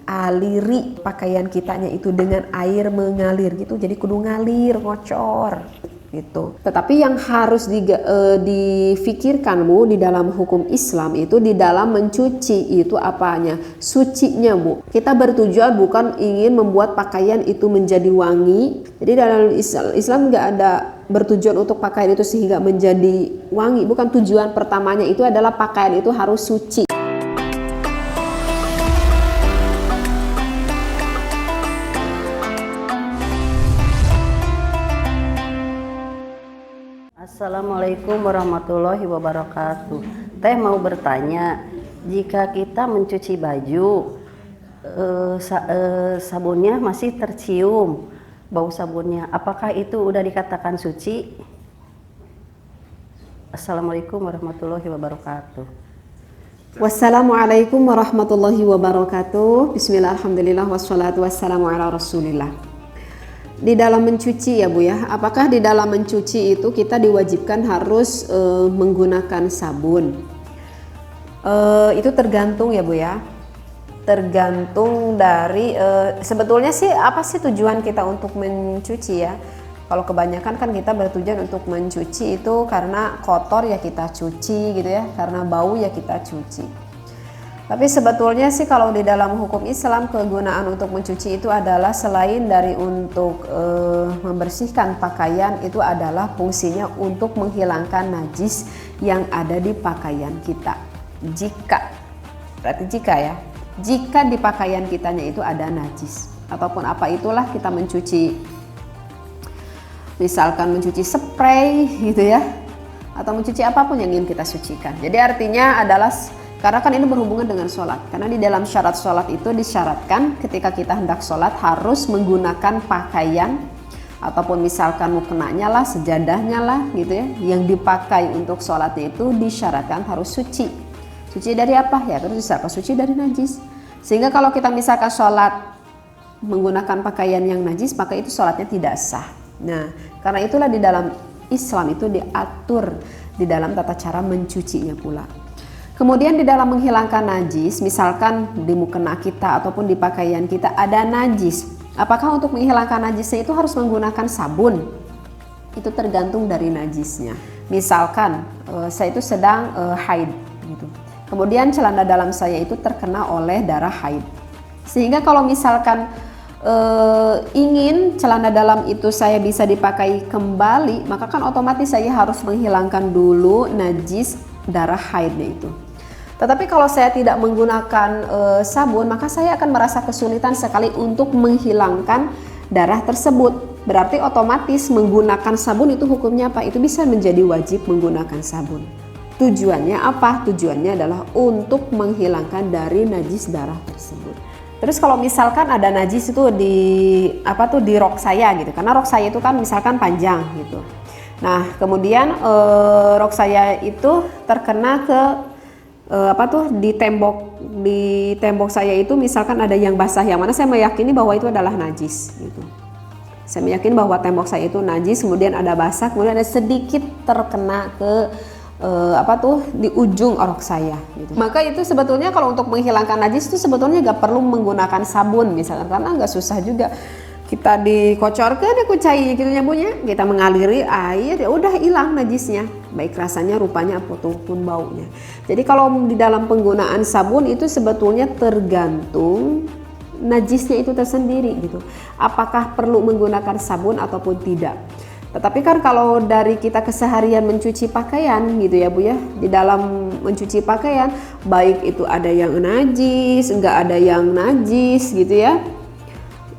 aliri pakaian kitanya itu dengan air mengalir gitu, jadi kudu ngalir ngocor gitu. Tetapi yang harus difikirkan Bu di dalam hukum Islam itu di dalam mencuci itu apanya? Sucinya Bu. Kita bertujuan bukan ingin membuat pakaian itu menjadi wangi. Jadi dalam Islam nggak ada bertujuan untuk pakaian itu sehingga menjadi wangi. Bukan, tujuan pertamanya itu adalah pakaian itu harus suci. Assalamualaikum warahmatullahi wabarakatuh. Teh mau bertanya, jika kita mencuci baju, sabunnya masih tercium bau sabunnya, apakah itu udah dikatakan suci? Assalamualaikum warahmatullahi wabarakatuh. Wassalamualaikum warahmatullahi wabarakatuh. Bismillah, alhamdulillah, wassalatu wassalamu ala rasulillah. Di dalam mencuci ya Bu ya, apakah di dalam mencuci itu kita diwajibkan harus menggunakan sabun? Itu tergantung ya Bu ya, tergantung dari sebetulnya sih apa sih tujuan kita untuk mencuci ya. Kalau kebanyakan kan kita bertujuan untuk mencuci itu karena kotor ya kita cuci gitu ya, karena bau ya kita cuci. Tapi sebetulnya sih kalau di dalam hukum Islam kegunaan untuk mencuci itu adalah selain dari untuk membersihkan pakaian, itu adalah fungsinya untuk menghilangkan najis yang ada di pakaian kita. Jika di pakaian kitanya itu ada najis ataupun apa itulah kita mencuci, misalkan mencuci spray gitu ya, atau mencuci apapun yang ingin kita sucikan. Jadi artinya adalah karena kan ini berhubungan dengan sholat. Karena di dalam syarat sholat itu disyaratkan ketika kita hendak sholat harus menggunakan pakaian ataupun misalkan mukenanya lah, sejadahnya lah gitu ya, yang dipakai untuk sholatnya itu disyaratkan harus suci. Suci dari apa? Ya terus disyaratkan suci dari najis. Sehingga kalau kita misalkan sholat menggunakan pakaian yang najis, maka itu sholatnya tidak sah. Nah, karena itulah di dalam Islam itu diatur di dalam tata cara mencucinya pula. Kemudian di dalam menghilangkan najis, misalkan di mukena kita ataupun di pakaian kita ada najis. Apakah untuk menghilangkan najisnya itu harus menggunakan sabun? Itu tergantung dari najisnya. Misalkan saya itu sedang haid gitu. Kemudian celana dalam saya itu terkena oleh darah haid. Sehingga kalau misalkan ingin celana dalam itu saya bisa dipakai kembali, maka kan otomatis saya harus menghilangkan dulu najis darah haidnya itu. Tetapi kalau saya tidak menggunakan sabun, maka saya akan merasa kesulitan sekali untuk menghilangkan darah tersebut. Berarti otomatis menggunakan sabun itu hukumnya apa? Itu bisa menjadi wajib menggunakan sabun. Tujuannya apa? Tujuannya adalah untuk menghilangkan dari najis darah tersebut. Terus kalau misalkan ada najis itu di rok saya gitu, karena rok saya itu kan misalkan panjang gitu. Nah kemudian rok saya itu terkena ke di tembok saya itu misalkan ada yang basah, yang mana saya meyakini bahwa itu adalah najis gitu. Saya meyakini bahwa tembok saya itu najis, kemudian ada basah, kemudian ada sedikit terkena ke di ujung rok saya gitu. Maka itu sebetulnya kalau untuk menghilangkan najis itu sebetulnya gak perlu menggunakan sabun misalkan, karena gak susah juga. Kita dikocorkan, dikucai gitu nyambungnya, kita mengaliri air, ya udah hilang najisnya, baik rasanya, rupanya ataupun baunya. Jadi kalau di dalam penggunaan sabun itu sebetulnya tergantung najisnya itu tersendiri gitu. Apakah perlu menggunakan sabun ataupun tidak. Tetapi kan kalau dari kita keseharian mencuci pakaian gitu ya Bu ya, di dalam mencuci pakaian baik itu ada yang najis, enggak ada yang najis gitu ya.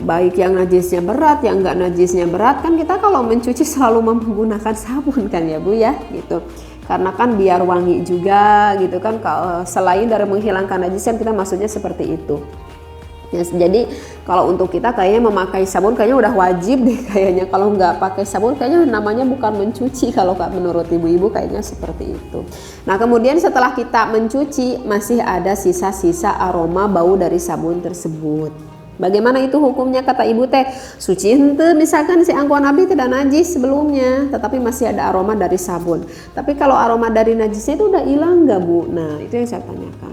Baik yang najisnya berat, yang enggak najisnya berat, kan kita kalau mencuci selalu menggunakan sabun kan ya Bu ya gitu. Karena kan biar wangi juga gitu kan, selain dari menghilangkan najis kan kita maksudnya seperti itu. Ya, jadi kalau untuk kita kayaknya memakai sabun kayaknya udah wajib deh kayaknya. Kalau nggak pakai sabun kayaknya namanya bukan mencuci kalau menurut ibu-ibu kayaknya seperti itu. Nah kemudian setelah kita mencuci masih ada sisa-sisa aroma bau dari sabun tersebut. Bagaimana itu hukumnya kata ibu teh? Suci henteu misalkan si angkuhan abdi tidak najis sebelumnya, tetapi masih ada aroma dari sabun. Tapi kalau aroma dari najisnya itu udah hilang nggak Bu? Nah itu yang saya tanyakan.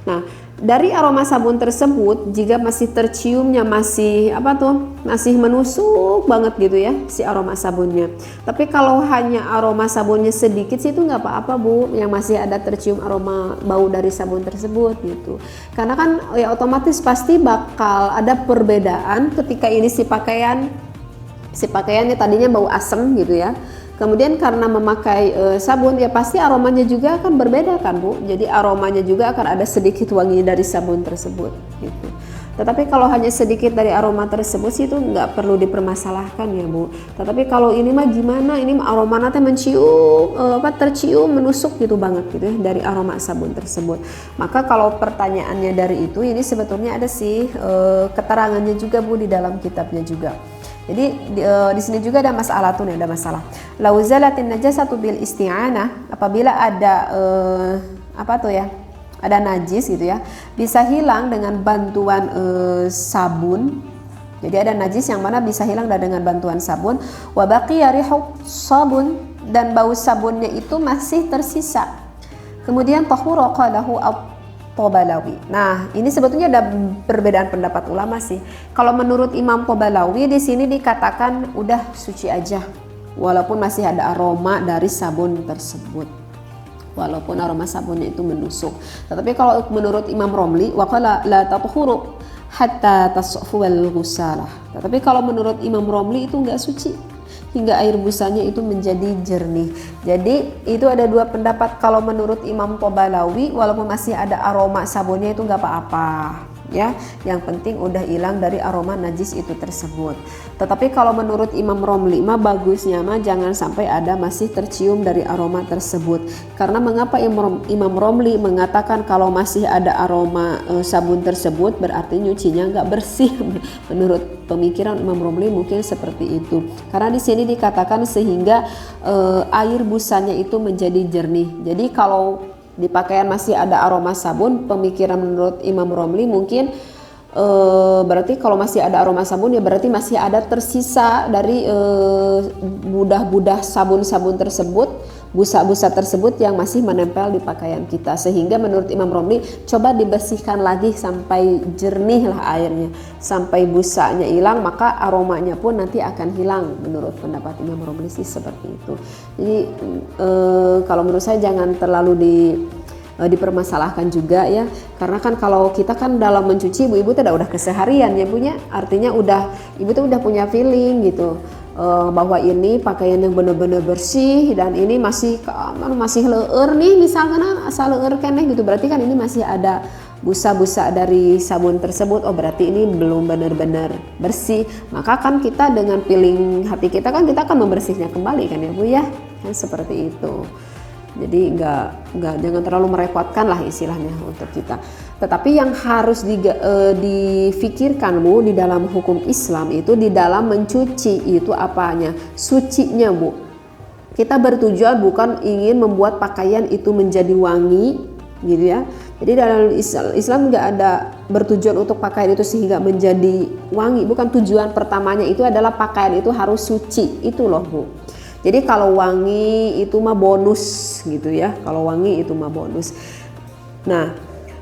Nah dari aroma sabun tersebut, jika masih terciumnya masih masih menusuk banget gitu ya si aroma sabunnya. Tapi kalau hanya aroma sabunnya sedikit sih itu nggak apa-apa Bu, yang masih ada tercium aroma bau dari sabun tersebut gitu. Karena kan ya otomatis pasti bakal ada perbedaan ketika ini si pakaiannya tadinya bau asem gitu ya. Kemudian karena memakai sabun ya pasti aromanya juga akan berbeda kan Bu. Jadi aromanya juga akan ada sedikit wangi dari sabun tersebut gitu. Tetapi kalau hanya sedikit dari aroma tersebut sih itu nggak perlu dipermasalahkan ya Bu. Tetapi kalau ini mah gimana, ini aroma nanti tercium menusuk gitu banget gitu ya dari aroma sabun tersebut. Maka kalau pertanyaannya dari itu, ini sebetulnya ada sih keterangannya juga Bu di dalam kitabnya juga. Jadi di sini juga ada masalah tuh, ada masalah. Lau zalatin najasatu bil isti'anah, apabila ada ada najis gitu ya, bisa hilang dengan bantuan sabun. Jadi ada najis yang mana bisa hilang dengan bantuan sabun. Wa baqiya rihu sabun, dan bau sabunnya itu masih tersisa. Kemudian tahura qalahu Tobalawi. Nah, ini sebetulnya ada perbedaan pendapat ulama sih. Kalau menurut Imam Tobalawi di sini dikatakan udah suci aja, walaupun masih ada aroma dari sabun tersebut, walaupun aroma sabunnya itu menusuk. Tetapi kalau menurut Imam Romli, waqala la tathuru hatta tasfu wal ghusalah. Tetapi kalau menurut Imam Romli itu enggak suci hingga air busanya itu menjadi jernih. Jadi itu ada dua pendapat. Kalau menurut Imam Tobalawi, walaupun masih ada aroma sabunnya itu nggak apa-apa ya, yang penting udah hilang dari aroma najis itu tersebut. Tetapi kalau menurut Imam Romli mah bagusnya mah jangan sampai ada masih tercium dari aroma tersebut. Karena mengapa Imam Romli mengatakan kalau masih ada aroma sabun tersebut berarti nyucinya nggak bersih. Menurut pemikiran Imam Romli mungkin seperti itu. Karena di sini dikatakan sehingga air busanya itu menjadi jernih. Jadi kalau di pakaian masih ada aroma sabun, pemikiran menurut Imam Romli mungkin berarti kalau masih ada aroma sabun ya berarti masih ada tersisa dari budah-budah sabun-sabun tersebut, busa-busa tersebut yang masih menempel di pakaian kita. Sehingga menurut Imam Romli coba dibersihkan lagi sampai jernih lah airnya, sampai busanya hilang, maka aromanya pun nanti akan hilang. Menurut pendapat Imam Romli sih seperti itu. Jadi kalau menurut saya jangan terlalu dipermasalahkan juga ya, karena kan kalau kita kan dalam mencuci ibu-ibu udah keseharian ya punya, artinya ibu tuh udah punya feeling gitu bahwa ini pakaian yang benar-benar bersih dan ini masih leur nih, misalkan asal leur keneh gitu, berarti kan ini masih ada busa-busa dari sabun tersebut. Oh berarti ini belum benar-benar bersih, maka kan kita dengan feeling hati kita kan kita akan membersihnya kembali kan ya Bu ya, kan seperti itu. Jadi jangan terlalu merepotkan lah istilahnya untuk kita. Tetapi yang harus difikirkan Bu di dalam hukum Islam itu di dalam mencuci itu apanya? Sucinya Bu. Kita bertujuan bukan ingin membuat pakaian itu menjadi wangi gitu ya. Jadi dalam Islam nggak ada bertujuan untuk pakaian itu sehingga menjadi wangi. Bukan, tujuan pertamanya itu adalah pakaian itu harus suci. Itu loh Bu. Jadi kalau wangi itu mah bonus gitu ya. Kalau wangi itu mah bonus. Nah,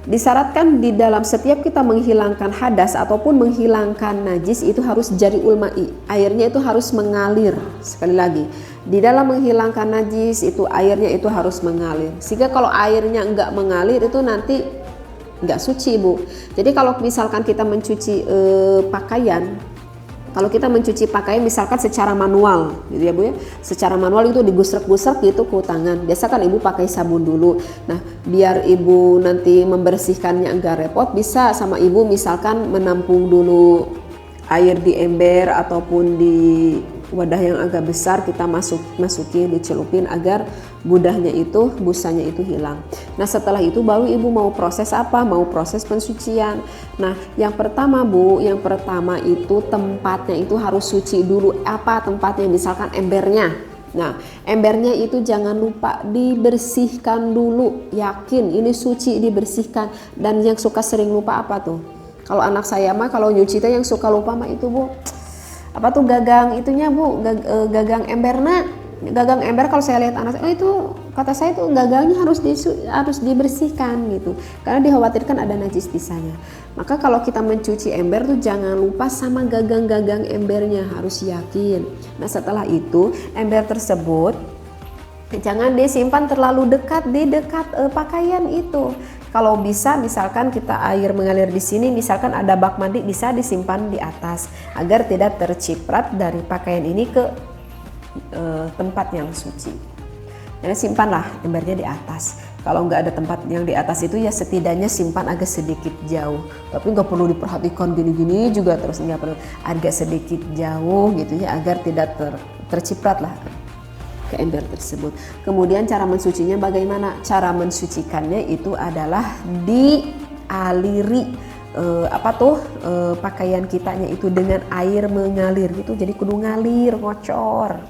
disyaratkan di dalam setiap kita menghilangkan hadas ataupun menghilangkan najis itu harus jari'ul ma'i. Airnya itu harus mengalir. Sekali lagi, di dalam menghilangkan najis itu airnya itu harus mengalir. Sehingga kalau airnya enggak mengalir itu nanti enggak suci Bu. Jadi kalau misalkan kita mencuci pakaian, kalau kita mencuci pakaian misalkan secara manual gitu ya Bu ya, secara manual itu digusrek-gusrek gitu ke tangan. Biasa kan ibu pakai sabun dulu. Nah biar ibu nanti membersihkannya enggak repot, bisa sama ibu misalkan menampung dulu air di ember ataupun di wadah yang agak besar, kita masukin, dicelupin agar busanya itu hilang. Nah setelah itu baru ibu mau proses apa? Mau proses pensucian. Nah yang pertama Bu, yang pertama itu tempatnya itu harus suci dulu. Apa tempatnya? Misalkan embernya. Nah embernya itu jangan lupa dibersihkan dulu. Yakin ini suci, dibersihkan. Dan yang suka sering lupa apa tuh? Kalau anak saya mah kalau nyuci teh yang suka lupa mah itu Bu, apa tuh gagang itunya Bu, gagang embernya. Gagang ember kalau saya lihat anak saya, itu kata saya tuh gagalnya harus dibersihkan gitu, karena dikhawatirkan ada najis di sana. Maka kalau kita mencuci ember tuh jangan lupa sama gagang-gagang embernya, harus yakin. Nah setelah itu ember tersebut jangan disimpan terlalu dekat di dekat pakaian itu. Kalau bisa, misalkan kita air mengalir di sini, misalkan ada bak mandi, bisa disimpan di atas agar tidak terciprat dari pakaian ini ke tempat yang suci. Jadi simpanlah embernya di atas. Kalau nggak ada tempat yang di atas itu ya setidaknya simpan agak sedikit jauh. Tapi nggak perlu diperhatikan gini-gini juga terus, nggak perlu, agak sedikit jauh gitu ya agar tidak terciprat lah ke ember tersebut. Kemudian cara mensucinya bagaimana? Cara mensucikannya itu adalah dialiri pakaian kitanya itu dengan air mengalir gitu. Jadi kudu ngalir, ngocor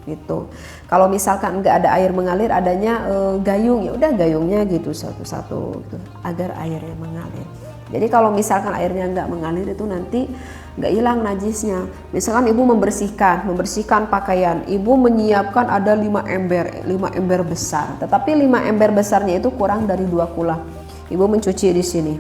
gitu. Kalau misalkan nggak ada air mengalir, adanya gayung, ya udah gayungnya gitu satu-satu gitu, agar airnya mengalir. Jadi kalau misalkan airnya nggak mengalir itu nanti nggak hilang najisnya. Misalkan ibu membersihkan pakaian, ibu menyiapkan ada 5 ember besar, tetapi 5 ember besarnya itu kurang dari 2 kula. Ibu mencuci di sini.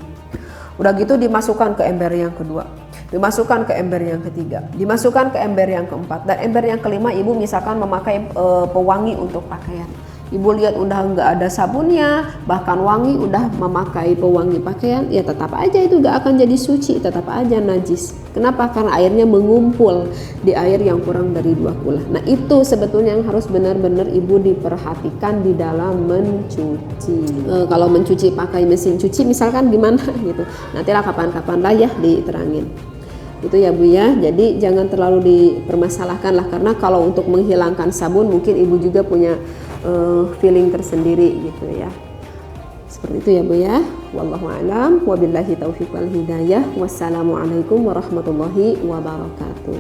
Udah gitu dimasukkan ke ember yang kedua, dimasukkan ke ember yang ketiga, dimasukkan ke ember yang keempat, dan ember yang kelima ibu misalkan memakai pewangi untuk pakaian. Ibu lihat udah nggak ada sabunnya, bahkan wangi, udah memakai pewangi pakaian, ya tetap aja itu nggak akan jadi suci, tetap aja najis. Kenapa? Karena airnya mengumpul di air yang kurang dari 2 kula. Nah itu sebetulnya yang harus benar-benar ibu diperhatikan di dalam mencuci. Kalau mencuci pakai mesin cuci misalkan gimana gitu, nantilah kapan-kapan lah ya diterangin. Itu ya Bu ya, jadi jangan terlalu dipermasalahkan lah, karena kalau untuk menghilangkan sabun mungkin ibu juga punya feeling tersendiri gitu ya. Seperti itu ya Bu ya. Wallahu a'lam, wabillahi taufiq wal hidayah. Wassalamualaikum warahmatullahi wabarakatuh.